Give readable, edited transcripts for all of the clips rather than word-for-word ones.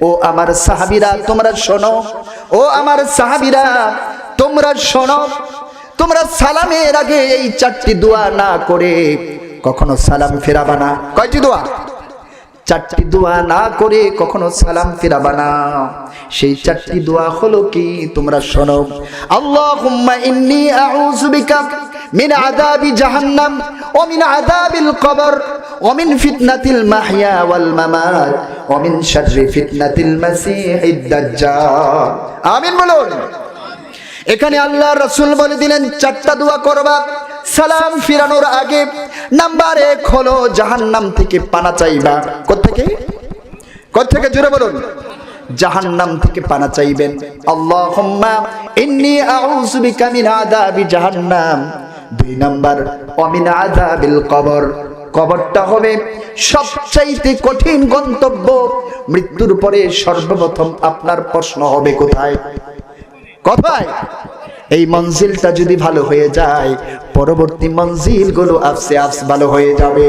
ও আমার সাহাবীরা তোমরা শোনো, ও আমার সাহাবীরা তোমরা শোনো, তোমরা সালামের আগে এই চারটি দোয়া না করে কখনো সালাম ফেরাবা না। কয়টি দোয়া? চারটি দোয়া না করে কখনো সালাম ফেরাবা না। সেই চারটি দোয়া হলো কি তোমরা শোনো। আল্লাহুম্মা ইন্নী আউযু বিকা মিন আযাবি জাহান্নাম ওয়া মিন আযাবিল কবর ওয়া মিন ফিতনাতিল মাহইয়া ওয়াল মামাত ওয়া মিন শাররি ফিতনাতিল মাসীহিদ দাজ্জাল। আমিন বলুন। এখানে আল্লাহর রাসূল বলে দিলেন চারটা দোয়া করবা সালাম ফিরানোর আগে। নাম্বার 1 হলো জাহান্নাম থেকে পানা চাইবা। কোত্থেকে জোরে বলুন। জাহান্নাম থেকে পানা চাইবেন। আল্লাহুম্মা ইন্নী আউযু বিকা মিন আযাবি জাহান্নাম। 2 নাম্বার ওয়া মিন আযাবিল কবর। কবরটা হবে সবচাইতে কঠিন গন্তব্য। মৃত্যুর পরে সর্বপ্রথম আপনার প্রশ্ন হবে কোথায়? কোথায়? এই মঞ্জিলটা যদি ভালো হয়ে যায় পরবর্তী মঞ্জিলগুলো আস্তে আস্তে ভালো হয়ে যাবে।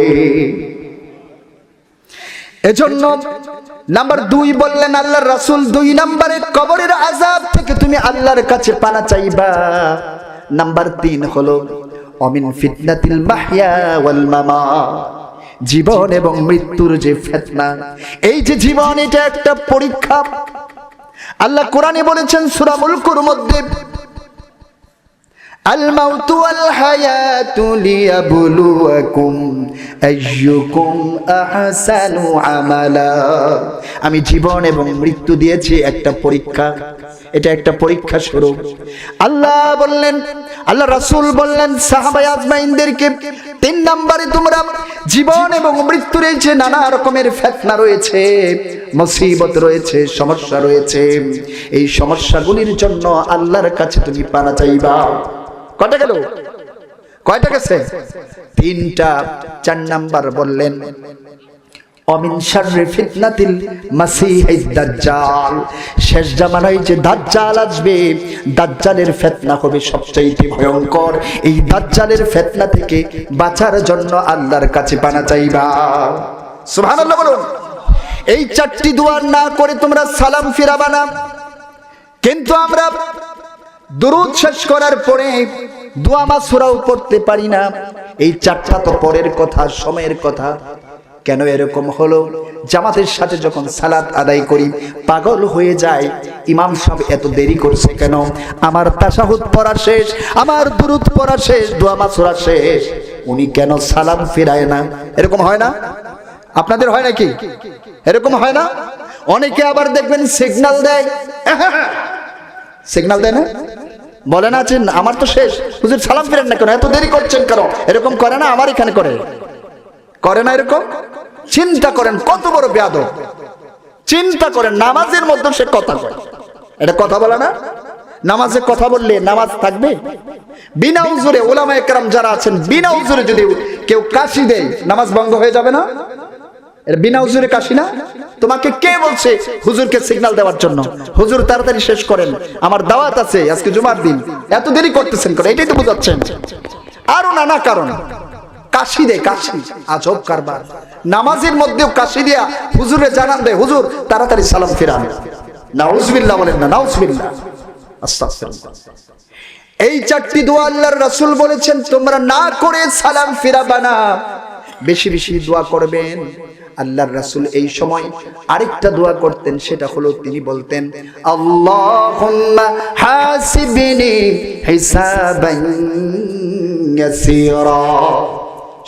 এজন্য নাম্বার 2 বললেন আল্লাহর রাসূল 2 নম্বরে কবরের আযাব থেকে তুমি আল্লাহর কাছে পানা চাইবা। নাম্বার 3 হলো অমিন ফিতনাতিল মাহইয়া ওয়াল মামাত। জীবন এবং মৃত্যুর যে ফিতনা, এই যে জীবন এটা একটা পরীক্ষা। আল্লাহ কোরআনে বলেছেন সূরা মুলকের মধ্যে আল মাউতু ওয়াল হায়াতু লিয়াবলুয়াকুম আইয়ুকুম আহসানু আমালা। আমি জীবন এবং মৃত্যু দিয়েছি একটা পরীক্ষা। এটা একটা পরীক্ষা স্বরূপ। আল্লাহ বললেন, আল্লাহ রাসূল বললেন সাহাবায়ে আজমাইনদেরকে 3 নম্বরে তোমরা জীবন এবং মৃত্যুর এই যে নানা রকমের ফিতনা রয়েছে, মুসিবত রয়েছে, সমস্যা রয়েছে, এই সমস্যাগুলির জন্য আল্লাহর কাছে তুমি পানা চাইবা। কয়টা গেল? কয়টা গেছে? 3টা। 4 নাম্বার বললেন অমিন শাররি ফিতনাতিল মাসীহিদ দাজ্জাল। শেষ জামানায় যে দাজ্জাল আসবে, দাজ্জালের ফিতনা হবে সবচেয়ে ভয়ঙ্কর। এই দাজ্জালের ফিতনা থেকে বাঁচার জন্য আল্লাহর কাছে পানা চাইবা। সুবহানাল্লাহ বলুন। এই 4টি দোয়া না করে তোমরা সালাম ফিরাবা না। কিন্তু আমরা দুরূদ শেষ করার পরে দোয়া মাসুরাও পড়তে পারি না। এই 4টা তো পরের কথা, সময়ের কথা। কেন এরকম হলো? জামাতের সাথে যখন সালাত আদায় করি পাগল হয়ে যায়, ইমাম সাহেব এত দেরি করছে কেন? আমার তাশাহুদ পড়া শেষ, আমার দুরূদ পড়া শেষ, দোয়া মাসুরা শেষ, উনি কেন সালাম ফিরায় না? এরকম হয় না? আপনাদের হয় নাকি? এরকম হয় না? অনেকে আবার দেখবেন সিগন্যাল দেয়। সিগন্যাল দেয় না? বলে না যে আমার তো শেষ, হুজুর সালাম ফিরেন না কেন, এত দেরি করছেন কেন? এরকম করে না? আমার এখানে করে না এরকম? চিন্তা করেন কত বড় বেয়াদব। চিন্তা করেন নামাজের মধ্যে সে কথা কয়। এটা কথা বলে না? নামাজে কথা বললে নামাজ থাকবে? বিনা উজুরে উলামায়ে কেরাম যারা আছেন, বিনা উজুরে যদি কেউ কাশি দেয় নামাজ ভঙ্গ হয়ে যাবে না? এটা বিনা উজুরে কাশি না? তোমাকে কে বলছে হুজুরকে সিগন্যাল দেওয়ার জন্য? হুজুর তাড়াতাড়ি শেষ করেন, আমার দাওয়াত আছে, আজকে জুমার দিন, এত দেরি করতেছেন কেন? এটাই তো বুঝাচ্ছেন। আরো নানা কারণ। কাশি দেয়, কাশি, আজব কারবার। নামাজের মধ্যেও কাশি দিয়া হুজুরে জানান দেয় হুজুর তাড়াতাড়ি সালাম ফিরান। নাউজুবিল্লাহ বলেন না? নাউজুবিল্লাহ, আস্তাগফিরুল্লাহ। এই 4টি দোয়া আল্লাহর রাসূল বলেছেন তোমরা না করে সালাম ফিরাবা না। বেশি বেশি দোয়া করবেন। আল্লাহর রাসূল এই সময় আরেকটা দোয়া করতেন, সেটা হলো তিনি বলতেন আল্লাহুম্মা হাসিবনি হিসাবান ইয়াসীরা।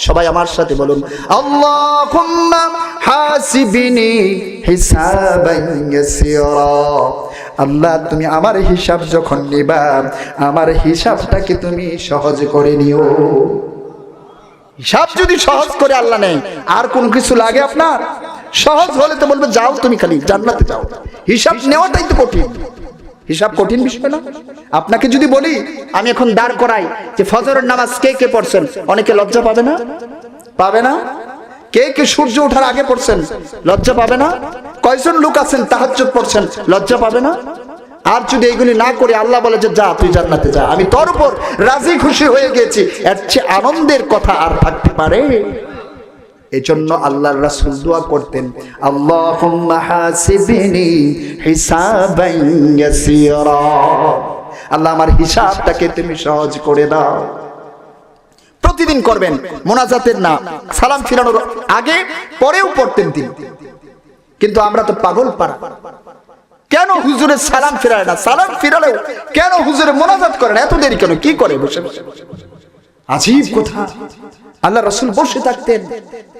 সবাই আমার সাথে বলুন আল্লাহুম্মা হাসিবনি হিসাবান ইয়াসীরা। আল্লাহ তুমি আমার হিসাব যখন নিবা, আমার হিসাবটাকে তুমি সহজ করে নিও। হিসাব যদি সহজ করে আল্লাহ নেয়, আর কোন কিছু লাগে আপনার? সহজ হলে তো বলবে যাও তুমি খালি জান্নাতে যাও। হিসাব নেওয়াটাই তো কঠিন। হিসাব কঠিন বিষয় না? আপনাকে যদি বলি আমি এখন দাঁড় করাই যে ফজরের নামাজ কে কে পড়ছেন, অনেকে লজ্জা পাবে না? পাবে না? কে কে সূর্য ওঠার আগে পড়ছেন, লজ্জা পাবে না? কয়জন লোক আছেন তাহাজ্জুদ পড়ছেন, লজ্জা পাবে না? আর যদি এইগুলি না করে আল্লাহ বলে যে যা তুই জান্নাতে যা, আমি তোর উপর রাজি খুশি হয়ে গেছি, এর চেয়ে আনন্দের কথা আর থাকতে পারে? এজন্য আল্লাহর রাসূল দোয়া করতেন, আল্লাহুম্মা হাসিবনি হিসাবান ইয়াসীরা, আল্লাহ আমার হিসাবটাকে তুমি সহজ করে দাও। প্রতিদিন করবেন, মোনাজাতের না, সালাম ফিরানোর আগে পরেও পড়তেন তিনি। কিন্তু আমরা তো পাগল পাড়া, কেন হুজুরের সালাম ফিরায় না? সালাম ফিরালেও কেন হুজুরে মোনাজাত করে না? এত দেরি কেন? কি করে বসে বসে? আজীব কথা। আল্লাহ রাসূল বসে থাকতেন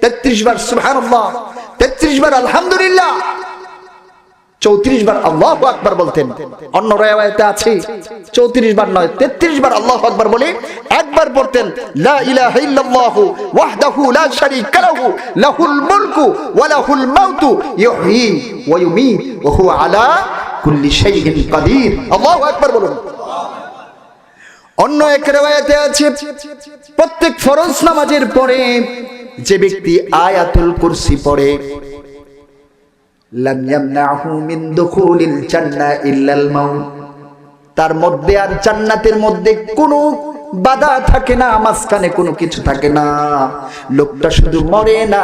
33 বার সুবহানাল্লাহ, 33 বার আলহামদুলিল্লাহ, 34 বার আল্লাহু আকবার বলতেন। অন্য riwayate আছে 34 বার নয়, 33 বার আল্লাহু আকবার বলে একবার পড়তেন লা ইলাহা ইল্লাল্লাহু ওয়াহদাহু লা শারীকা লাহু লাহুল মুলকু ওয়া লাহুল মাউতু ইহয়ী ওয়া ইউমীত ওয়া হুয়া আলা কুল্লি শাইইন কাদির। আল্লাহু আকবার বলুন। অন্য এক riwayate আছে প্রত্যেক ফরজ নামাজের পরে যে ব্যক্তি আয়াতুল কুরসি পড়ে, লাম ইয়ামনাহু মিন দুখুলিল জান্নাহ ইল্লাল মাউত, তার মধ্যে আর জান্নাতের মধ্যে কোনো বাধা থাকে না, মাঝখানে কোনো কিছু থাকে না। লোকটা শুধু মরে না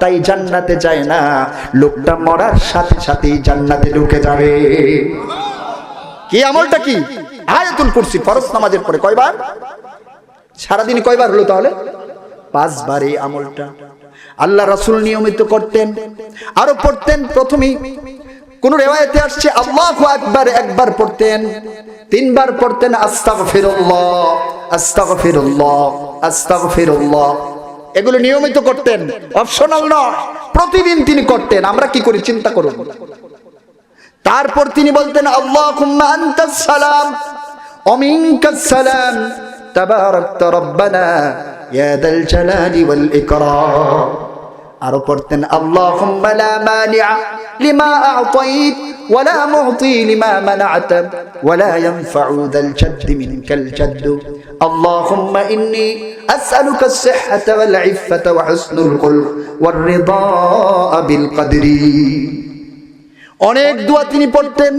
তাই জান্নাতে যায় না, লোকটা মরার সাথে সাথেই জান্নাতে ঢুকে যাবে। কি আমলটা কি? আয়াতুল কুরসি ফরজ নামাজের পরে কয়বার? সারাদিন কয়বার হলো তাহলে? 5 বার। এই আমলটা আল্লাহ রাসূল নিয়মিত করতেন, আরো পড়তেন। প্রথমেই কোন রিওয়ায়াতে আসছে আল্লাহু আকবার একবার পড়তেন, 3 বার পড়তেন আস্তাগফিরুল্লাহ আস্তাগফিরুল্লাহ আস্তাগফিরুল্লাহ। এগুলো নিয়মিত করতেন, অপশনাল নয়, প্রতিদিন তিনি করতেন। আমরা কি করি চিন্তা করুন। তারপর তিনি বলতেন আল্লাহুম্মা আনতাস সালাম ওয়া মিনকাস সালাম তাবারাকতা রব্বানা ইয়া দাল জালালি ওয়াল ইকরাম। আরো পড়তেন আল্লাহুম্মা লা মানিআ লিমা আ'তাইত ওয়া লা মু'তি লিমা মানা'ত ওয়া লা ইয়ানফা'ু যাল জাদ্দি মিনকাল জাদ্দ। আল্লাহুম্মা ইন্নী আস'আলুকা আস-সিহহাতা ওয়াল 'ইফফাতা ওয়া হুসনুল খুলক ওয়ার রিদা বিল কদরি। অনেক দোয়া তিনি পড়তেন।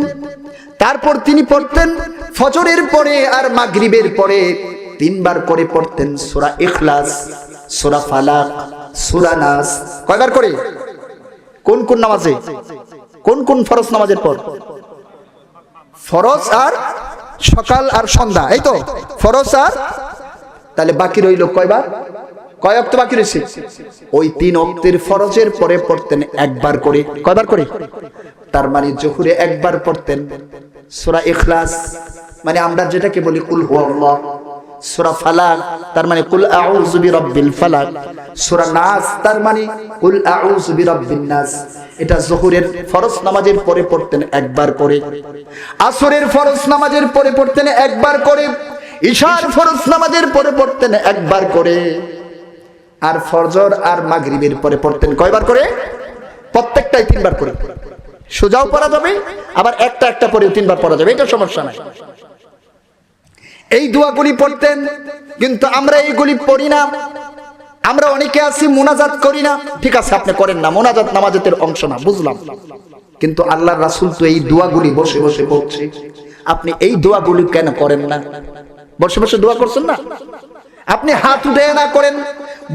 তারপর তিনি পড়তেন ফজরের পরে আর মাগরিবের পরে 3 বার করে পড়তেন সূরা ইখলাস, সূরা ফালাক, সূরা নাস। কয়বার করে? কোন কোন নামাজে? কোন কোন ফরজ নামাজের পর? ফরজ আর সকাল আর সন্ধ্যা, এই তো ফরজ। আর তাহলে বাকি রইল কয়বার? কয় ওয়াক্ত বাকি রয়েছে? ওই 3 ওয়াক্তের ফরজের পরে পড়তেন একবার করে। কয়বার করে? তার মানে জোহরে একবার পড়তেন সূরা ইখলাস, মানে আমরা যেটাকে বলি কুল হুয়াল্লাহ, সূরা ফালাক তার মানে কুল আউযু বিরাব্বিল ফালাক, সূরা নাস তার মানে কুল আউযু বিরাব্বিন নাস। এটা যোহরের ফরজ নামাজের পরে পড়তেন একবার করে, আসরের ফরজ নামাজের পরে পড়তেন একবার করে, ইশার ফরজ নামাজের পরে পড়তেন একবার করে, আর ফজর আর মাগরিবের পরে পড়তেন কয়বার করে? প্রত্যেকটাই 3 বার করে। সোজাও পড়া যাবে, আবার একটা একটা পরে 3 বার পড়া যাবে, এটা সমস্যা নাই। এই দোয়াগুলি পড়তেন। কিন্তু আমরা এইগুলি পড়ি না। আমরা অনেকে আছি মুনাজাত করি না। ঠিক আছে, আপনি করেন না, মুনাজাত নামাজের অংশ না, বুঝলাম। কিন্তু আল্লাহর রাসূল তো এই দোয়াগুলি বসে বসে পড়ছে। আপনি এই দোয়াগুলি কেন করেন না? বসে বসে দোয়া করছেন না? আপনি হাত উঠে না করেন,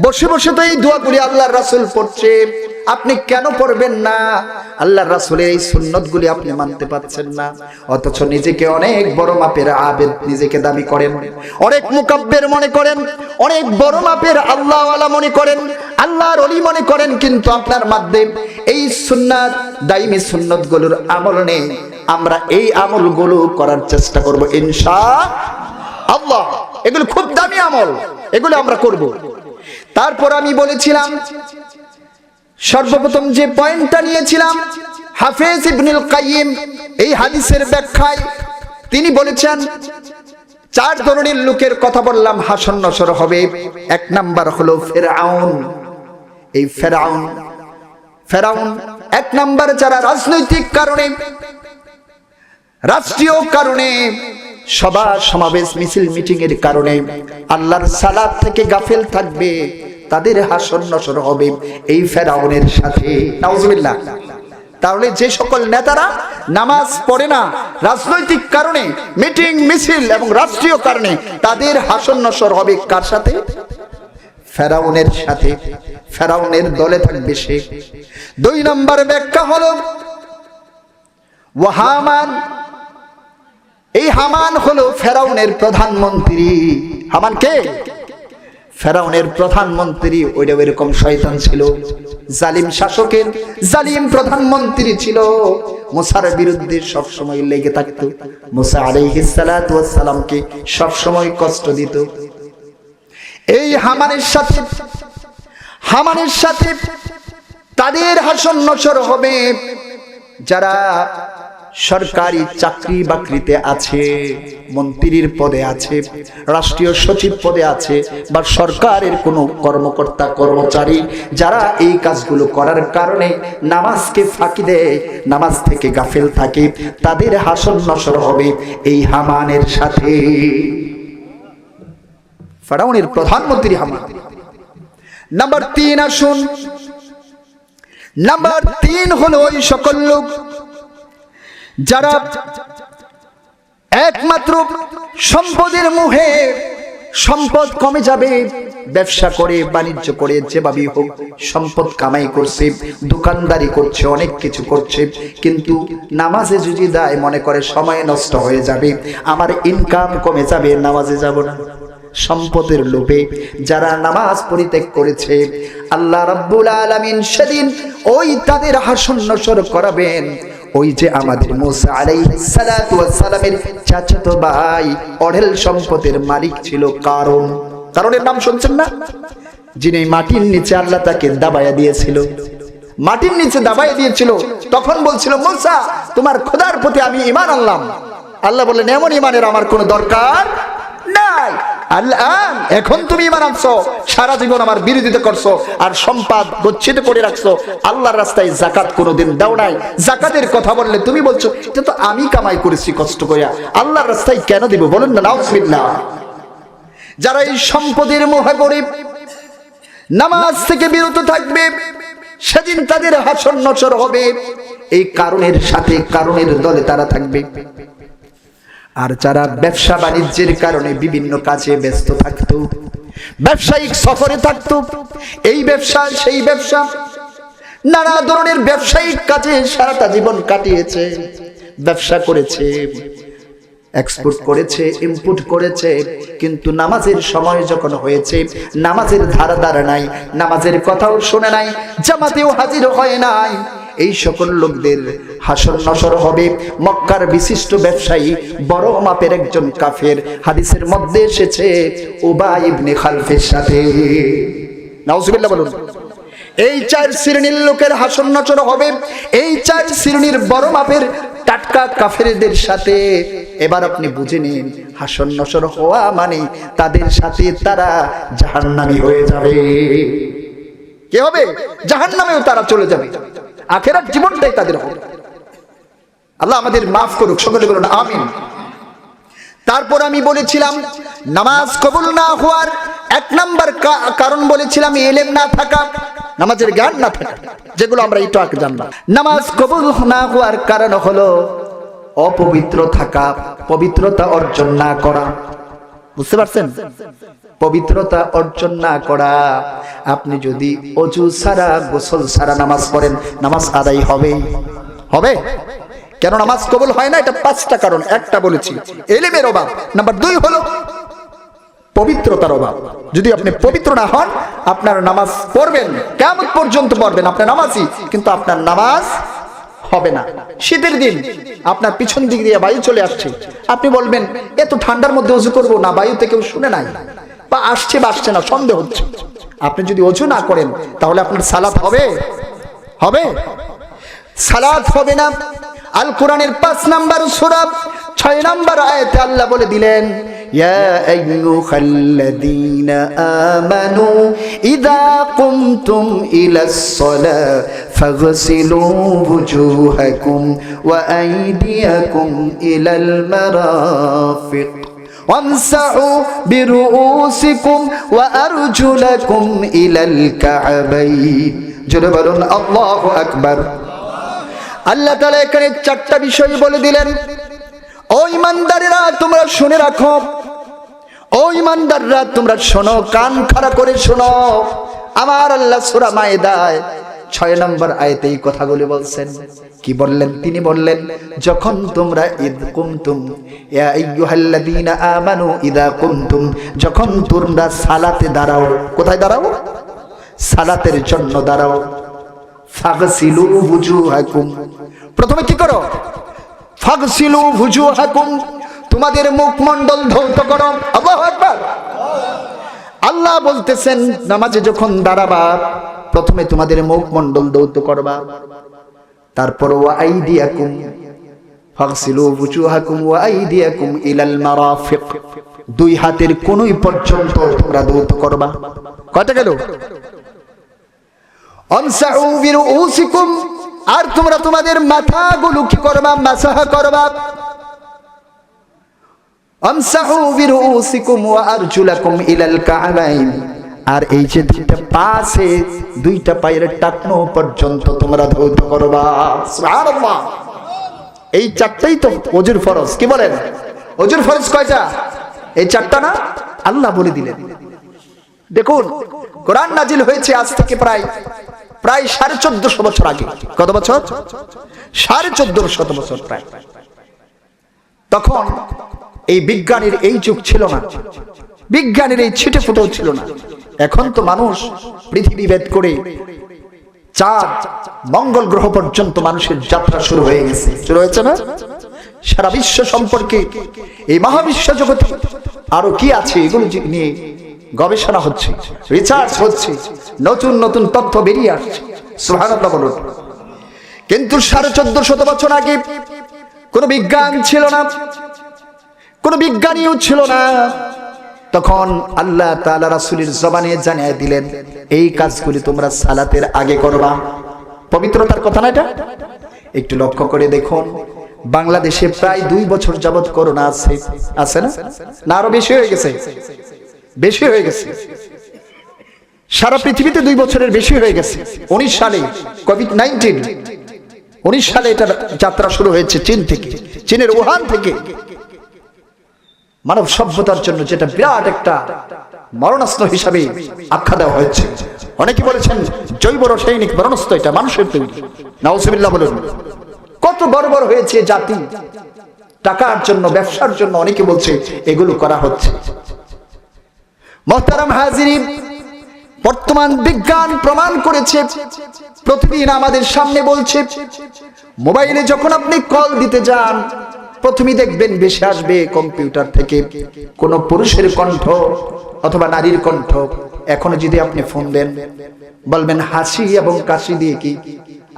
বসে বসে তো এই দোয়াগুলি আল্লাহর রাসূল পড়ছে, আপনি কেন পড়বেন না? আল্লাহর রাসূলের এই সুন্নতগুলি আপনি মানতে পারছেন না, অথচ নিজেকে অনেক বড় মাপের আবেদ নিজেকে দাবি করেন, অনেক মুকাব্বির মনে করেন, অনেক বড় মাপের আল্লাহওয়ালা মনে করেন, আল্লাহর ওলি মনে করেন। কিন্তু আপনার মধ্যে এই সুন্নাত দাইমি সুন্নতগুলোর আমল নেই। আমরা এই আমলগুলো করার চেষ্টা করব ইনশাআল্লাহ। এগুলো খুব দামি আমল, এগুলো আমরা করব। তারপর আমি বলেছিলাম, সর্বপ্রথম যে পয়েন্টটা নিয়েছিলাম, হাফেজ ইবনুল কাইয়িম এই হাদিসের ব্যাখ্যায় তিনি বলেছেন 4 ধরনের লোকের কথা বললাম হাসর নসর হবে। 1 নাম্বার হলো ফেরাউন। এই ফেরাউন 1 নাম্বার, যারা রাজনৈতিক কারণে, রাষ্ট্রীয় কারণে, সভা সমাবেশ মিছিল মিটিং এর কারণে আল্লাহর সালাত থেকে গাফেল থাকবে, তাদের হাসর নসর হবে এই ফেরাউনের সাথে। নাউজুবিল্লাহ। তাহলে যে সকল নেতারা নামাজ পড়ে না রাজনৈতিক কারণে, মিটিং মিছিল এবং রাষ্ট্রীয় কারণে, তাদের হাসর নসর হবে কার সাথে? ফেরাউনের সাথে, ফেরাউনের দলে থাকবে সে। 2 নম্বর ব্যাখ্যা হলো হামান। এই হামান হলো ফেরাউনের প্রধানমন্ত্রী। হামান কে? ফেরাউনের প্রধানমন্ত্রী। ওইটা এরকম শয়তান ছিল, জালিম শাসকের জালিম প্রধানমন্ত্রী ছিল। মুসার বিরুদ্ধে সব সময় লেগে থাকতো, মুসা আলাইহিস সালাতু ওয়াস সালামকে সব সময় কষ্ট দিত। এই হামানের সাথে তাদের হাসন নসর হবে যারা সরকারি চাকরি বাকরিতে আছে, মন্ত্রীর পদে আছে, রাষ্ট্রীয় সচিব পদে আছে, বা সরকারের কোনো কর্মকর্তা কর্মচারী যারা এই কাজগুলো করার কারণে নামাজকে ফাঁকি দেয়, নামাজ থেকে গাফেল থাকে, তাদের হাসন নসর হবে এই হামানের সাথে। ফেরাউনের প্রধানমন্ত্রী হামান। নাম্বার 3 আসুন। নাম্বার 3 হলো ওই সকল লোক যারা একমাত্র সম্পদের মোহে, সম্পদ কমে যাবে, ব্যবসা করে বাণিজ্য করে যেভাবেই হোক সম্পদ কামাই করছে, দোকানদারি করছে, অনেক কিছু করছে, কিন্তু নামাজে যদি দেয় মনে করে সময় নষ্ট হয়ে যাবে, আমার ইনকাম কমে যাবে, নামাজে যাব না। সম্পদের লোভে যারা নামাজ পরিত্যাগ করেছে, আল্লাহ রাব্বুল আলামিন সেদিন ওই তাদের হাসন নসর করাবেন। ওই যে আমাদের মুসা আলাইহিস সালাতু ওয়াস সালামের চাচাতো ভাই অঢেল সম্পদের মালিক ছিল কারণ। কারণের নাম শুনছেন না? যিনি মাটির নিচে আল্লাহ তাকে দাবায়া দিয়েছিল, মাটির নিচে দাবায়া দিয়েছিল। তখন বলছিল, মুসা তোমার খোদার প্রতি আমি ঈমান আনলাম। আল্লাহ বললেন, এমন ঈমানের আমার কোনো দরকার নাই। আল্লাহ এখন তুমি ঈমান আনছো, সারা জীবন আমার বিরোধিতা করছো, আর সম্পদ গচ্ছিত করে রাখছো, আল্লাহর রাস্তায় যাকাত কোনোদিন দাও নাই। যাকাতের কথা বললে তুমি বলছো এটা তো আমি কামাই করেছি কষ্ট করে, আল্লাহর রাস্তায় কেন দিব? বলেন না নাউজুবিল্লাহ। যারা এই সম্পদের মোহে পড়ে নামাজ থেকে বিরত থাকবে, সেদিন তাদের হাসর নসর হবে এই কারণের সাথে, কারণের দলে তারা থাকবে। আর যারা ব্যবসা বাণিজ্যের কারণে বিভিন্ন কাজে ব্যস্ত থাকতো, ব্যবসায়িক সফরে থাকতো, এই ব্যবসা সেই ব্যবসা, নানা ধরনের ব্যবসায়িক কাজে সারাটা জীবন কাটিয়েছে, ব্যবসা করেছে, এক্সপোর্ট করেছে, ইম্পোর্ট করেছে, কিন্তু নামাজের সময় যখন হয়েছে নামাজের ধারা নাই, নামাজের কথাও শোনে নাই, জামাতেও হাজির হয় নাই। এই সকল লোকদের হাসর নসর হবে মক্কার বিশিষ্ট ব্যবসায়ী, বড় মাপের একজন কাফের, হাদিসের মধ্যে এসেছে উবাই ইবনে খালফের সাথে। নাউজুবিল্লাহ বলুন। এই 4 শ্রেণীর লোকের হাসর নসর হবে এই 4 শ্রেণীর বড় মাপের টাটকা কাফেরদের সাথে। এবার আপনি বুঝে নিন, হাসর নসর হওয়া মানে তাদের সাথে তারা জাহান্নামী হয়ে যাবে। কি হবে? জাহান্নামেও তারা চলে যাবে, আখিরাত জীবনটাই তাদের হবে। আল্লাহ আমাদের মাফ করুক, সকলে বলুন আমিন। তারপর আমি বলেছিলাম নামাজ কবুল না হওয়ার 1 নাম্বার কারণ বলেছিলাম ইলম না থাকা, নামাজের জ্ঞান না থাকা, যেগুলো আমরা একটু আগে জানলাম। নামাজ কবুল না হওয়ার কারণ হলো অপবিত্র থাকা, পবিত্রতা অর্জন না করা। বুঝতে পারছেন? পবিত্রতা অর্জন না করা। আপনি যদি ওযু ছাড়া, গোসল ছাড়া নামাজ পড়েন, নামাজ আদায় হবে? কেন নামাজ কবুল হয় না? এটা 5টা কারণ। একটা বলেছি ইলমের অভাব, নাম্বার 2 হলো পবিত্রতার অভাব। যদি আপনি পবিত্র না হন, আপনার নামাজ পড়বেন, কিয়ামত পর্যন্ত পড়বেন, আপনার নামাজই, কিন্তু আপনার নামাজ হবে না। শীতের দিন আপনার পিছন দিক দিয়ে বায়ু চলে আসছে, আপনি বলবেন এত ঠান্ডার মধ্যে ওযু করব না, বায়ুতে কেউ শুনে নাই, বা আসছে বা আসছে না সন্দেহ হচ্ছে। আপনি যদি ওযু না করেন তাহলে আপনার সালাত হবে? সালাত হবে না। আল কোরআনের 5 নাম্বার সূরা 6 নাম্বার আয়াতে আল্লাহ বলে দিলেন, ইয়া আইয়ুহাল্লাযীনা আমানু ইযা কুমতুম ইলাস সালাহ ফাগসিলু ওয়ুজুহাকুম ওয়া আইদিয়াকুম ইলাল মারাফিক ওয়ামসাহু বিরুউসিকুম ওয়া আরজুলাকুম ইলাল কা'বাইন। জোরে বলুন আল্লাহু আকবার। আল্লাহ তাআলা এখানে 4টা বিষয় বলে দিলেন। ও ঈমানদারেরা তোমরা শুনে রাখো, ও ও ইমানদাররা তোমরা শোনো, কান খাড়া করে শোনো। আমার আল্লাহ সূরা মায়েদায় 6 নম্বর আয়াতে এই কথাগুলি বলছেন। কি বললেন? তিনি বললেন, যখন তোমরা ইদ কুমতুম ইয়া আইয়ুহাল্লাযীনা আমানু ইযা কুমতুম, যখন তোমরা সালাতে দাঁড়াও। কোথায় দাঁড়াও? সালাতের জন্য দাঁড়াও। ফাগসিলু বুজুহাকুম, প্রথমে কি করো? ফাগসিলু বুজুহাকুম, তোমাদের মুখমণ্ডল ধৌত করো। আল্লাহু আকবার। আল্লাহ বলতেছেন নামাজে যখন দাঁড়াবা প্রথমে তোমাদের মুখমণ্ডল ধৌত করবা, তারপর ওয়া আইদিয়াকুম ফাগসিলু বুজুহাকুম ওয়া আইদিয়াকুম ইলাল মারাফিক, দুই হাতের কোণই পর্যন্ত তোমরা ধৌত করবা। কয়টা গেল? আমসাহু বিরুউসিকুম, আর তোমরা তোমাদের মাথাগুলো কি করবা? মাসাহা করবা। আমসাহু বিরুউসিকুম ওয়া আরজুলাকুম ইলাল কা'বাইন, আর এই যে দুইটা পা আছে দুইটা পায়ের টাকনো পর্যন্ত তোমরা ধৌত করবা। সুবহানাল্লাহ। এই চারটাই তো ওযুর ফরজ। কি বলেন? ওযুর ফরজ কয়টা? এই চারটা না? আল্লাহ বলে দিলেন। দেখুন, কোরআন নাজিল হয়েছে আজ থেকে প্রায় 1450 বছর আগে। কত বছর? 1450 বছর প্রায়। তখন এই বিজ্ঞানের এই যুগ ছিল না, বিজ্ঞানের এই ছিটে ফুটেও ছিল না। এখন তো মানুষ পৃথিবী ভেদ করে চাঁদ মঙ্গল গ্রহ পর্যন্ত মানুষের যাত্রা শুরু হয়ে গেছে। শুরু হয়েছে না? সারা বিশ্ব সম্পর্কে এই মহাবিশ্ব জগতে আরো কি আছে এগুলো নিয়ে গবেষণা হচ্ছে, রিসার্চ হচ্ছে, নতুন নতুন তথ্য বেরিয়ে আসছে। সুবহানাল্লাহ বলুন। কিন্তু 1450 বছর আগে কোনো বিজ্ঞান ছিল না, কোনো বিজ্ঞানীও ছিল না। তখন আল্লাহ তাআলা রাসূলের জবানে জানিয়ে দিলেন, এই কাজগুলি তোমরা সালাতের আগে করবা। পবিত্রতার কথা না এটা? একটু লক্ষ্য করে দেখুন, বাংলাদেশে প্রায় 2 বছর যাবত করোনা আছে। আছে না? না আরো বেশি হয়ে গেছে? বেশি হয়ে গেছে। সারা পৃথিবীতে 2 বছরের বেশি হয়ে গেছে। 19 সালে কোভিড-19, 19 সালে এটার যাত্রা শুরু হয়েছে চীন থেকে, চীনের উহান থেকে। মানব সভ্যতার জন্য যেটা বিরাট একটা মরণাস্ত্র হিসাবে আখ্যা দেওয়া হয়েছে। অনেকে বলেছেন জৈব রাসায়নিক মরণাস্ত্র, এটা মানুষের তৈরি। নাউজুবিল্লাহ বলুন। কত বড় বড় হয়েছে জাতি, টাকার জন্য, ব্যবসার জন্য অনেকে বলছে এগুলো করা হচ্ছে। মুহতারাম হাজিরিন, বর্তমান বিজ্ঞান প্রমাণ করেছে, প্রতিদিন আমাদের সামনে বলছে, মোবাইলে যখন আপনি কল দিতে যান প্রথমেই দেখবেন বেশি আসবে কম্পিউটার থেকে কোন পুরুষের কণ্ঠ অথবা নারীর কণ্ঠ। এখনো যদি আপনি ফোন দেন বলবেন হাসি এবং কাশি দিয়ে কি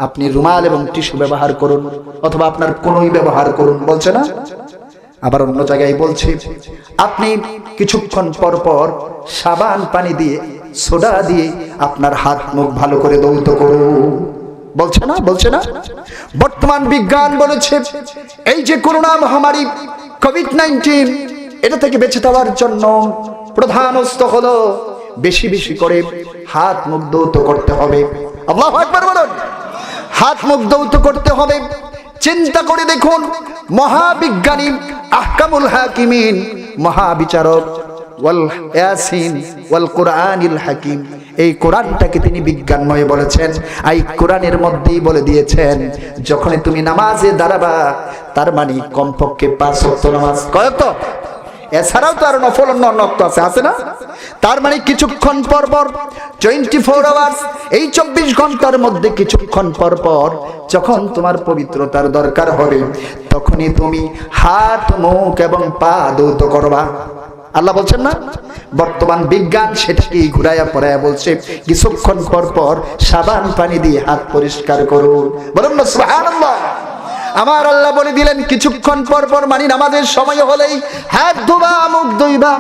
আপনি রুমাল এবং টিস্যু ব্যবহার করুন অথবা আপনার কোনই ব্যবহার করুন, বলছে না? আবার অন্য জায়গায় বলছে আপনি কিছুক্ষণ পর পর সাবান পানি দিয়ে সোডা দিয়ে আপনার হাত মুখ ভালো করে ধৌত করুন, বলছে না? বলছে না? বর্তমান বিজ্ঞান বলেছে এই যে করোনা মহামারী কোভিড-19, এটা থেকে বেঁচে থাকার জন্য প্রধান অস্ত্র হলো বেশি বেশি করে হাত মুখ ধৌত করতে হবে। আল্লাহু আকবার বলুন। হাত মুখ ধৌত করতে হবে। চিন্তা করে দেখুন, মহাবিজ্ঞানী আহকামুল হাকিমিন, মহাবিচারক ওয়াল ইয়াসিন ওয়াল কুরআনিল হাকিম, এই কোরআনটাকে তিনি বিজ্ঞানময় বলেছেন। এই কোরআনের মধ্যেই বলে দিয়েছেন যখন তুমি নামাজে দাঁড়াবা তার মানে কমপক্ষে 5 ওয়াক্ত নামাজ। কয়ত? এছাড়াও তো আরো নফল অন্য ওয়াক্ত আছে, আছে না? তার মানে কিছুক্ষণ পর পর 24 আওয়ার্স, এই 24 ঘন্টার মধ্যে কিছুক্ষণ পর পর যখন তোমার পবিত্রতার দরকার হবে তখনই তুমি হাত মুখ এবং পা ধৌত করবা। আল্লাহ বলছেন না? বর্তমান বিজ্ঞান সেটাকে ঘুরাইয়া পড়াইয়া বলছে কিছুক্ষণ পর পর সাবান পানি দিয়ে হাত পরিষ্কার করুন। বলুন না সুবহানাল্লাহ। আমার আল্লাহ বলে দিলেন কিছুক্ষণ পর পর মানে নামাজের সময় হলেই হাত ধোবা, মুখ ধুইবা,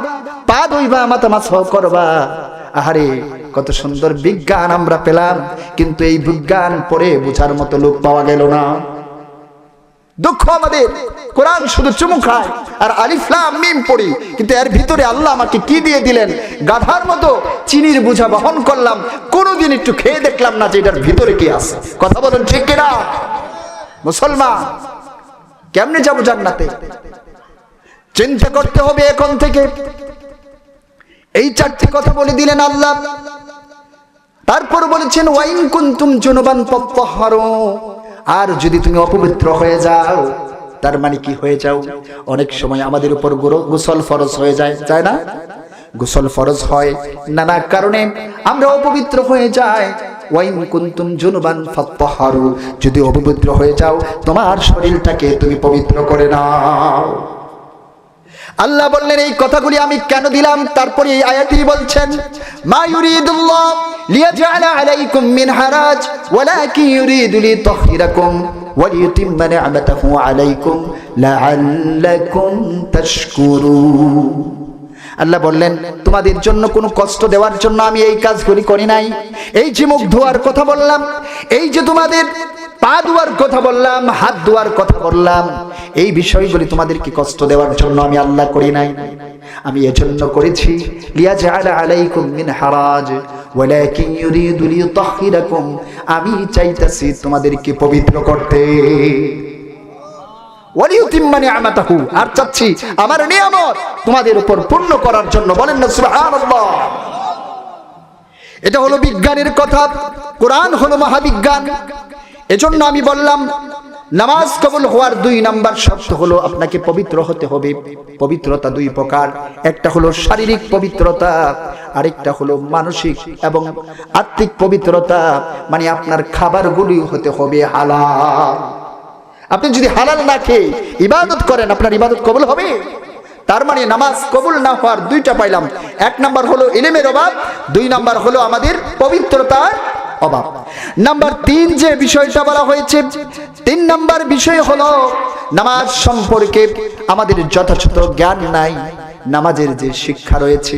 পা ধুইবা, মাথা মাসাহ করবা। আহারে কত সুন্দর বিজ্ঞান আমরা পেলাম, কিন্তু এই বিজ্ঞান পড়ে বোঝার মতো লোক পাওয়া গেল না। দুঃখ আমাদের, কোরআন শুধু চুমু খায় আর আলিফ লাম মিম পড়ি, কিন্তু এর ভিতরে আল্লাহ আমাকে কি দিয়ে দিলেন? গাধার মতো চিনির বোঝা বহন করলাম, কোনোদিন একটু খেয়ে দেখলাম না যে এটার ভিতরে কি আছে। কথা বলেন ঠিক কিনা? মুসলমান কেমনে যাবো জান্নাতে? চিন্তা করতে হবে এখন থেকে। এই চারটি কথা বলে দিলেন আল্লাহ। তারপর বলেছেন ওয়াইন কুনতুম জুনুবান ফাত্তাহহারু, আর যদি তুমি অপবিত্র হয়ে যাও, তার মানে কি হয়ে যাও? অনেক সময় আমাদের উপর গোসল ফরজ হয়ে যায়, তাই না? গোসল ফরজ হয় নানা কারণে, আমরা অপবিত্র হয়ে যাই। ওয়াইন কুনতুম জুনুবান ফাত্তাহহারু, যদি অপবিত্র হয়ে যাও, তোমার শরীরটাকে তুমি পবিত্র করে নাও। আল্লাহ বললেন এই কথাগুলি আমি কেন দিলাম? তারপরে এই আয়াতই বলছেন মা ইউরিদুল্লাহ লিয়াজআলা আলাইকুম মিন হারাজ ওয়ালাকিন ইউরিদু লিতাহহিরাকুম ওয়া লিউতিম্মা নি'মাতাহু আলাইকুম লাআল্লাকুম তাশকুরুন। আল্লাহ বললেন তোমাদের জন্য কোনো কষ্ট দেওয়ার জন্য আমি এই কাজগুলি করি নাই। এই যে মুখ ধোয়ার কথা বললাম, এই যে তোমাদের পা ধোয়ার কথা বললাম, হাত ধোয়ার কথা বললাম, এই বিষয়গুলি তোমাদেরকে কষ্ট দেওয়ার জন্য আমি আল্লাহ করি নাই। আমি এজন্য করেছি লিয়াজআলা আলাইকুম মিন হারাজ ওয়ালাকিন ইউরিদু লিতাহহিরাকুম, আমি চাইতাছি তোমাদেরকে পবিত্র করতে। ওয়ালিউতিম্মা নি'মাতাহু, আর চাচ্ছি আমার নিয়ামত তোমাদের উপর পূর্ণ করার জন্য। বলেন না সুবহানাল্লাহ। এটা হলো বিজ্ঞানের কথা, কোরআন হলো মহাবিজ্ঞান। এজন্য আমি বললাম নামাজ কবুল হওয়ার 2 নাম্বার শর্ত হলো আপনাকে পবিত্র হতে হবে। পবিত্রতা 2 প্রকার, একটা হলো শারীরিক পবিত্রতা, আরেকটা হলো মানসিক এবং আত্মিক পবিত্রতা। মানে আপনার খাবারগুলি হতে হবে হালাল। আপনি যদি হালাল না খেয়ে ইবাদত করেন, আপনার ইবাদত কবুল হবে? তার মানে নামাজ কবুল না হওয়ার 2টা পাইলাম। 1 নাম্বার হলো ইলমের অভাব, 2 নাম্বার হলো আমাদের পবিত্রতার অভাব। নাম্বার 3 যে বিষয়টা বলা হয়েছে, 3 নাম্বার বিষয় হলো নামাজ সম্পর্কে আমাদের যথাযথ জ্ঞান নাই। নামাজের যে শিক্ষা রয়েছে,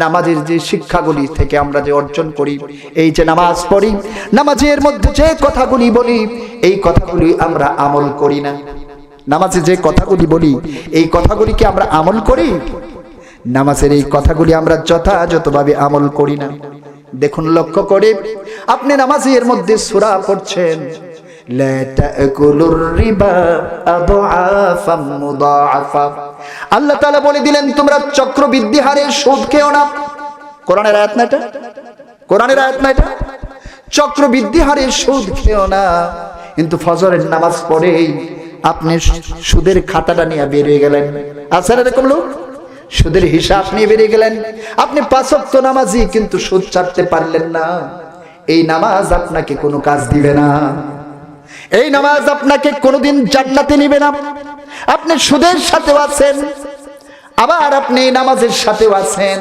নামাজের যে শিক্ষাগুলি থেকে আমরা যে অর্জন করি, এই যে নামাজ পড়ি, নামাজের মধ্যে যে কথাগুলি বলি, এই কথাগুলি আমরা আমল করি না। নামাজে যে কথাগুলি বলি, এই কথাগুলিকে আমরা আমল করি? নামাজের এই কথাগুলি আমরা যথাযথভাবে আমল করি না। দেখুন লক্ষ্য করে, আপনি নামাজের মধ্যে সূরা পড়ছেন লা তাকুলুর রিবা আদআফাম মুদাআফা, আল্লাহ তাআলা বলে দিলেন তোমরা চক্রবৃদ্ধি হারে সুদ খেও না। কোরআনের আয়াত না এটা? কোরআনের আয়াত না এটা? চক্রবৃদ্ধি হারে সুদ খেও না। কিন্তু ফজরের নামাজ পড়েই আপনি সুদের খাতাটা নিয়ে বের হয়ে গেলেন। আছে না এরকম লোক? সুদের হিসাব নিয়ে বেরিয়ে গেলেন। আপনি 5 ওয়াক্ত নামাজি, কিন্তু সুদ ছাড়তে পারলেন না। এই নামাজ আপনাকে কোনো কাজ দিবে না। এই নামাজ আপনাকে কোনোদিন জান্নাতে নিবে না। আপনি সুদের সাথেও আছেন, আবার আপনি নামাজের সাথেও আছেন।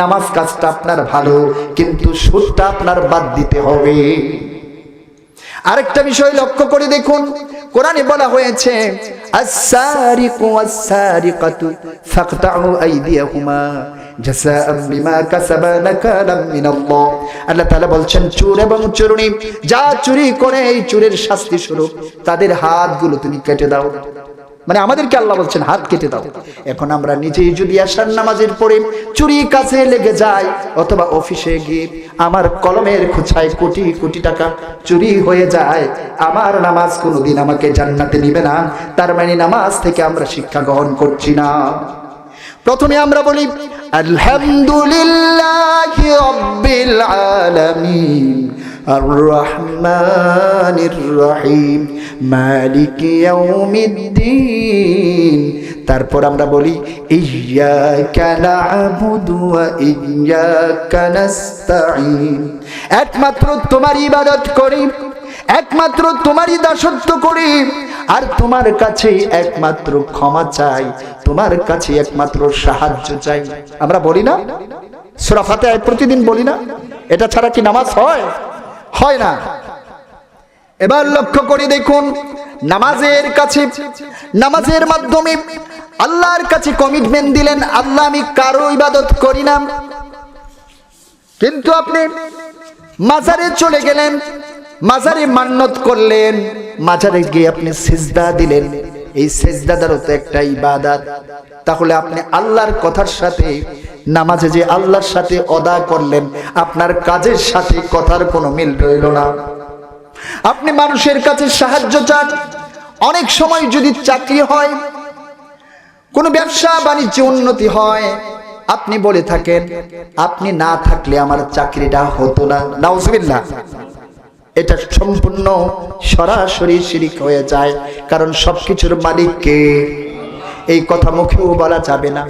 নামাজ কাজটা আপনার ভালো, কিন্তু সুদটা আপনার বাদ দিতে হবে। আরেকটা বিষয় লক্ষ্য করে দেখুন, কোরআনে বলা হয়েছে আস-সারিকু ওয়াস-সারিকাতু ফাকতাউ আইদিয়াহুমা জাযাআম বিমা কাসাবা নাকালাম মিনাল্লাহ। আল্লাহ তাআলা বলছেন চোর এবং চোরনী যা চুরি করে, এই চোরের শাস্তি স্বরূপ তাদের হাতগুলো তুমি কেটে দাও। মানে আমাদেরকে আল্লাহ বলছেন হাত কেটে দাও। এখন আমরা নিজেই যদি আশার নামাজের পরে চুরি কাছে লেগে যাই, অথবা অফিসে গিয়ে আমার কলমের খোঁচায় কোটি কোটি টাকা চুরি হয়ে যায়, আমার নামাজ কোনোদিন আমাকে জান্নাতে নিবে না। তার মানে নামাজ থেকে আমরা শিক্ষা গ্রহণ করছি না। প্রথমে আমরা বলি আলহামদুলিল্লাহি রাব্বিল আলামিন আর-রহমানির রহিম মালিকি ইয়াউমিদ্দিন। তারপর আমরা বলি ইয়্যাকা না'বুদু ওয়া ইয়্যাকা নাস্তাঈন, একমাত্র তোমার ইবাদত করি, একমাত্র তোমারই দাসত্ব করি, আর তোমার কাছে একমাত্র ক্ষমা চাই, তোমার কাছে একমাত্র সাহায্য চাই। আমরা বলি না সূরা ফাতিহা প্রতিদিন বলি না? এটা ছাড়া কি নামাজ হয়? হয় না। এবার লক্ষ্য করে দেখুন, নামাজের কাছে, নামাজের মাধ্যমে আল্লাহর কাছে কমিটমেন্ট দিলেন আল্লাহ আমি কারো ইবাদত করি না। কিন্তু আপনি মাজারে চলে গেলেন, মাজারে মান্নত করলেন, মাজারে গিয়ে আপনি সিজদা দিলেন, এই সিজদাটারও তো একটা ইবাদত। তাহলে আপনি আল্লাহর কথার সাথে নামাজে যে আল্লাহর সাথে অদা করলেন, আপনার কাজের সাথে কথার কোনো মিল রইল না। আপনি মানুষের কাছে সাহায্য চান, অনেক সময় যদি চাকরি হয়, কোনো ব্যবসা বাণিজ্য উন্নতি হয়, আপনি বলে থাকেন আপনি না থাকলে আমার চাকরিটা হতো না, নাউজুবিল্লাহ, এটা সম্পূর্ণ সরাসরি শিরক হয়ে যায়। কারণ সবকিছুর মালিক কে? এই কথা মুখেও বলা যাবে না,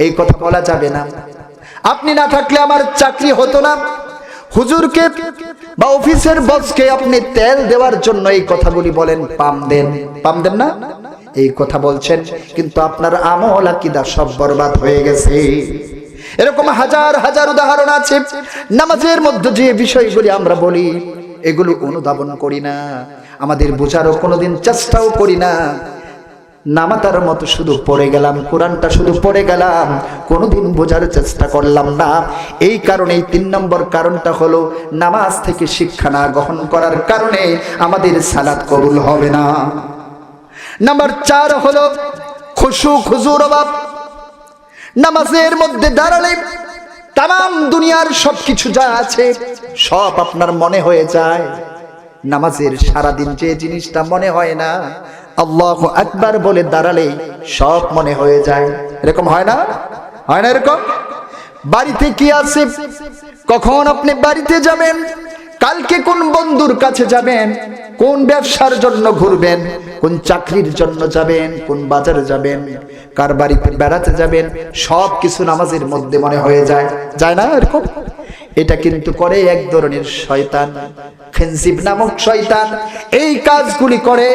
এই কথা বলা যাবে না। আপনি না থাকলে আমার চাকরি হতো না, হুজুরকে বা অফিসের বসকে আপনি তেল দেওয়ার জন্য এই কথাগুলি বলেন, পাম দেন, পাম দেন না, এই কথা বলছেন, কিন্তু আপনার আমল আকীদা সব বরবাদ হয়ে গেছে। এরকম হাজার হাজার উদাহরণ আছে। নামাজের মধ্যে যে বিষয়গুলি আমরা বলি এগুলো অনুধাবন করি না, আমাদের বোঝারও কোনোদিন চেষ্টাও করি না। নামাতার মতো শুধু পড়ে গেলাম, কোরআনটা শুধু পড়ে গেলাম, কোনোদিন বোঝার চেষ্টা করলাম না। এই কারণেই 3 নম্বর কারণটা হলো নামাজ থেকে শিক্ষা না গ্রহণ করার কারণে আমাদের সালাত কবুল হবে না। নাম্বার 4 হলো খুশু খুজুর অভাব। নামাজের মধ্যে দাঁড়ালে তাম দুনিয়ার সবকিছু যা আছে সব আপনার মনে হয়ে যায়। নামাজের সারাদিন যে জিনিসটা মনে হয় না, আল্লাহু আকবার বলে দাঁড়ালে সব মনে হয়ে যায়। এরকম হয় না? হয় না এরকম? বাড়িতে কি আছে, কখন আপনি বাড়িতে যাবেন, কালকে কোন বন্ধুর কাছে যাবেন, কোন ব্যবসার জন্য ঘুরবেন, কোন চাকরির জন্য যাবেন, কোন বাজারে যাবেন, কার বাড়িতে বেড়াতে যাবেন, সব কিছু নামাজের মধ্যে মনে হয়ে যায়, যায় না এরকম? এটা কিন্তু করে এক ধরনের শয়তান, খিনজিব নামক শয়তান এই কাজগুলি করে।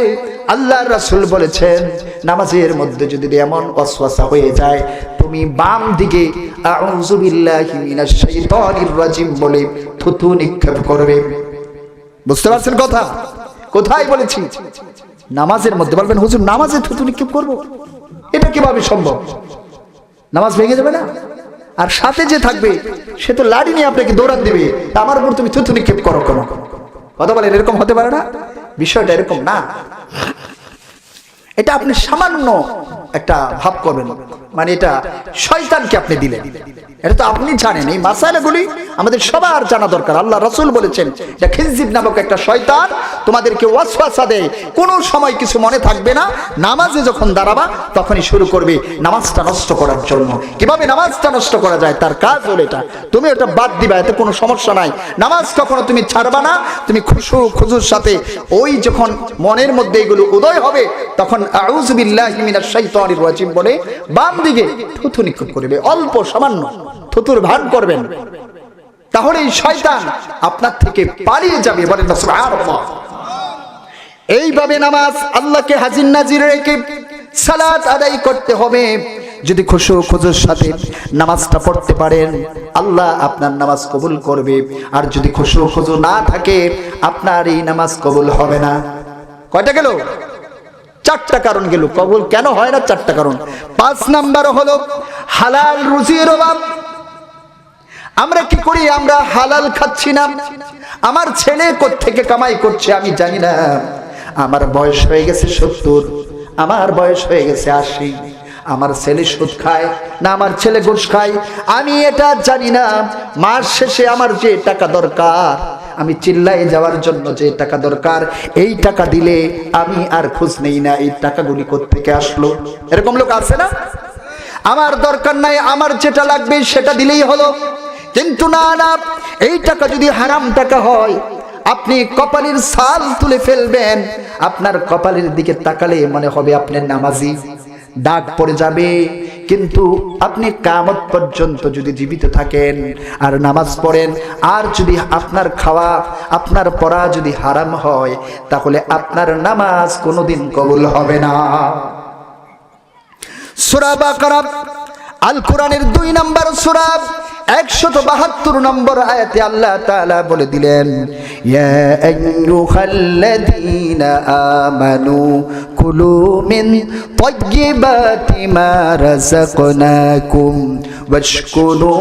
আল্লাহর রাসূল বলেছেন নামাজের মধ্যে যদি এমন ওয়াসওয়াসা হয়ে যায়, তুমি বাম দিকে আউযু বিল্লাহি মিনাশ শাইতানির রাজিম বলে থুতু নিক্ষেপ করবে। বুঝতে পারছেন কথা? কোথায় বলেছি? নামাজের মধ্যে। বলবেন হুজুর নামাজে থুতু নিক্ষেপ করব, এটা কিভাবে সম্ভব? নামাজ ভেঙে যাবে না? আর সাথে যে থাকবে সে তো লাড়ি নিয়ে আপনাকে দৌড়ান দেবে, আমার উপর তুমি থুতু নিক্ষেপ করো কেন? কথা বলেন, এরকম হতে পারে না? বিষয়টা এরকম না। এটা আপনি সামান্য একটা ভাব করবেন, মানে এটা শয়তানকে আপনি দিলেন, এটা তো আপনি জানেন। এই মাসালাগুলি আমাদের সবার জানা দরকার। আল্লাহ রাসূল বলেছেন এটা খিনজিব নামক একটা শয়তান তোমাদেরকে ওয়াসওয়াসা দেয়, কোনো সময় কিছু মনে থাকবে না, নামাজে যখন দাঁড়াবা তখনই শুরু করবে নামাজটা নষ্ট করার জন্য। কিভাবে নামাজটা নষ্ট করা যায় তার কাজ হলো এটা। তুমি ওটা বাদ দিবা, এতে কোনো সমস্যা নাই। নামাজ কখনো তুমি ছাড়বা না, তুমি খুশু খুজুর সাথে ওই যখন মনের মধ্যে এগুলো উদয় হবে তখন আউযু বিল্লাহি মিনাশ শাইতানির রাজিম বলে বাম দিকে থুতু নিক্ষেপ করবে, অল্প সামান্য থুতুর ভান করবেন, তাহলে এই শয়তান আপনার থেকে পালিয়ে যাবে। বলেন না সুবহানাল্লাহ। এইভাবে নামাজ আল্লাহকে হাজির নাজির রেখে সালাত আদায় করতে হবে। যদি খুশু খুজুর সাথে নামাজটা পড়তে পারেন আল্লাহ আপনার নামাজ কবুল করবে, আর যদি খুশু খুজু না থাকে আপনার এই নামাজ কবুল হবে না। কয়টা গেল? 4টা কারণ গেল। কবুল কেন হয় না? 4টা কারণ। 5 নাম্বার হলো হালাল রুজির অভাব। আমরা কি করি? আমরা হালাল খাচ্ছি না। আমার ছেলে কোত্থেকে কামাই করছে আমি জানি না। আমার বয়স হয়ে গেছে 70, আমার বয়স হয়ে গেছে 80, আমার ছেলে সুদ খায় না আমার ছেলে ঘুষ খায় আমি এটা জানি না। মাস শেষে আমার যে টাকা দরকার, আমি চিল্লাই যাওয়ার জন্য যে টাকা দরকার, এই টাকা দিলে আমি আর খোঁজ নেই না এই টাকাগুলি কোত্থেকে আসলো। এরকম লোক আছে না? আমার দরকার নাই, আমার যেটা লাগবে সেটা দিলেই হলো। কিন্তু না না, এই টাকা যদি হারাম টাকা হয় আপনি কপালের ছাল তুলে ফেলবেন। আপনার কপালের দিকে তাকালে মনে হবে আপনি নামাজি, দাগ পড়ে যাবে। কিন্তু আপনি কিয়ামত পর্যন্ত যদি জীবিত থাকেন আর নামাজ পড়েন, আর যদি আপনার খাওয়া আপনার পড়া যদি হারাম হয় তাহলে আপনার নামাজ কোনোদিন কবুল হবে না। সূরা বাকারা আল কোরআনের 2 নম্বর সূরা 172 নম্বর আয়াতে আল্লাহ তাআলা বলে দিলেন, ইয়া আইয়ুহাল্লাযীনা আমানু কুলু মিন তাইয়্যিবাতি মা রাযাকনাকুম ওয়াশকুরু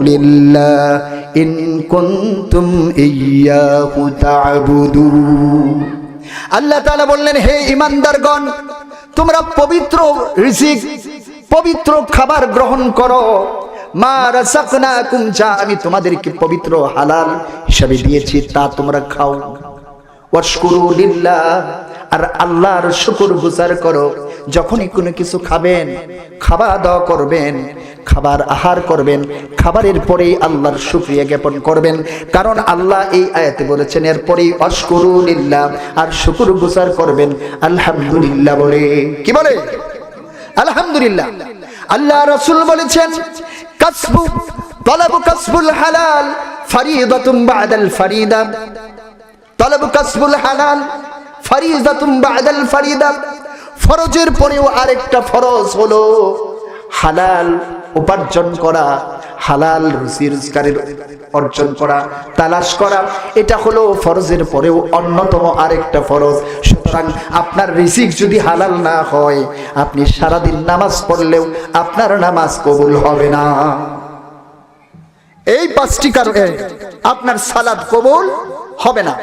লিল্লাহি ইন কুনতুম ইয়্যাহু তা'বুদুন। আল্লাহ তাআলা বললেন, হে ঈমানদারগণ, তোমরা পবিত্র রিজিক, পবিত্র খাবার গ্রহণ করো। মা রাযাকনাকুম, যা আমি তোমাদেরকে পবিত্র হালাল হিসাবে দিয়েছি তা তোমরা খাও। ওয়াশকুরু লিল্লাহ, আর আল্লাহর শুকর গুজার করো। যখনই কোনো কিছু খাবেন, খাওয়া দাওয়া করবেন, খাবার আহার করবেন, খাবারের পরেই আল্লাহর শুকরিয়া জ্ঞাপন করবেন। কারণ আল্লাহ এই আয়াতে বলেছেন এরপরেই আশকুরু লিল্লাহ, আর শুকর গুজার করবেন আলহামদুলিল্লাহ বলে। কি বলে? আলহামদুলিল্লাহ। আল্লাহ রাসূল বলেছেন কাসবু তালাবু কাসবুল হালাল ফরিদাতুন বাদাল ফরিদা, তালাবু কাসবুল হালাল ফরিদাতুন বাদাল ফরিদা। ফরজের পরেও আরেকটা ফরজ হলো হালাল উপার্জন করা, হালাল রুজি রোজগারের অর্জন করা, তালাশ করা। এটা হলো ফরজের পরেও অন্যতম আরেকটা ফরজ। সুতরাং আপনার রিজিক যদি হালাল না হয়, আপনি সারাদিন নামাজ পড়লেও আপনার নামাজ কবুল হবে না। এই 5টি কারণে আপনার সালাত কবুল হবে না।